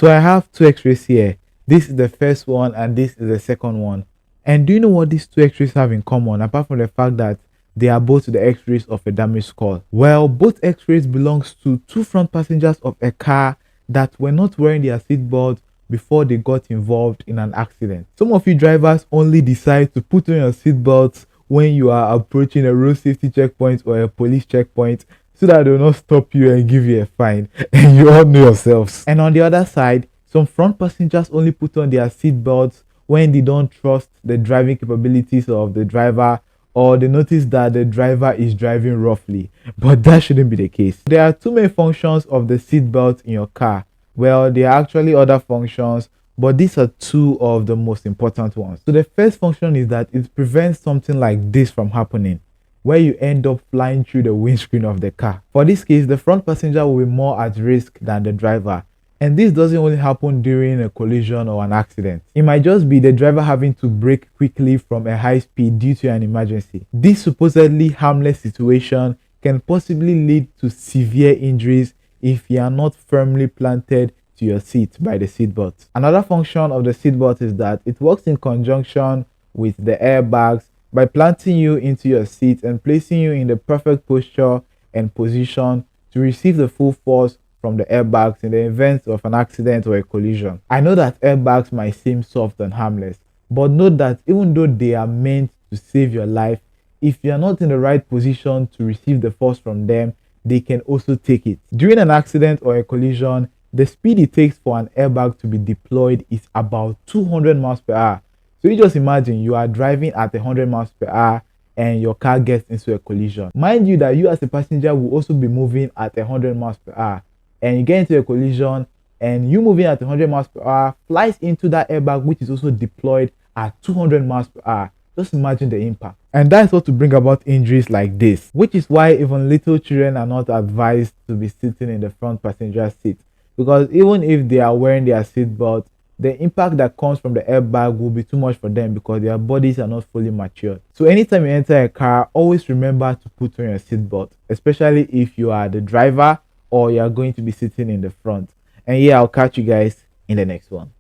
So I have two x-rays here. This is the first one and this is the second one. And do you know what these two x-rays have in common, apart from the fact that they are both the x-rays of a damaged skull? Well, both x-rays belongs to two front passengers of a car that were not wearing their seatbelt before they got involved in an accident. Some of you drivers only decide to put on your seatbelts when you are approaching a road safety checkpoint or a police checkpoint, so that they will not stop you and give you a fine. And you all know yourselves. And on the other side, some front passengers only put on their seatbelts when they don't trust the driving capabilities of the driver, or they notice that the driver is driving roughly. But that shouldn't be the case. There are two main functions of the seatbelt in your car. Well, there are actually other functions, but these are two of the most important ones. So the first function is that it prevents something like this from happening, where you end up flying through the windscreen of the car. For this case, the front passenger will be more at risk than the driver. And this doesn't only happen during a collision or an accident. It might just be the driver having to brake quickly from a high speed due to an emergency. This supposedly harmless situation can possibly lead to severe injuries if you are not firmly planted to your seat by the seatbelt. Another function of the seatbelt is that it works in conjunction with the airbags by planting you into your seat and placing you in the perfect posture and position to receive the full force from the airbags in the event of an accident or a collision. I know that airbags might seem soft and harmless, but note that even though they are meant to save your life, if you are not in the right position to receive the force from them, they can also take it. During an accident or a collision, the speed it takes for an airbag to be deployed is about 200 miles per hour. So you just imagine you are driving at 100 miles per hour and your car gets into a collision. Mind you that you as a passenger will also be moving at 100 miles per hour, and you get into a collision and you moving at 100 miles per hour flies into that airbag, which is also deployed at 200 miles per hour. Just imagine the impact. And that's what to bring about injuries like this, which is why even little children are not advised to be sitting in the front passenger seat, because even if they are wearing their seatbelt, the impact that comes from the airbag will be too much for them because their bodies are not fully matured. So anytime you enter a car, always remember to put on your seatbelt, especially if you are the driver or you are going to be sitting in the front. And yeah, I'll catch you guys in the next one.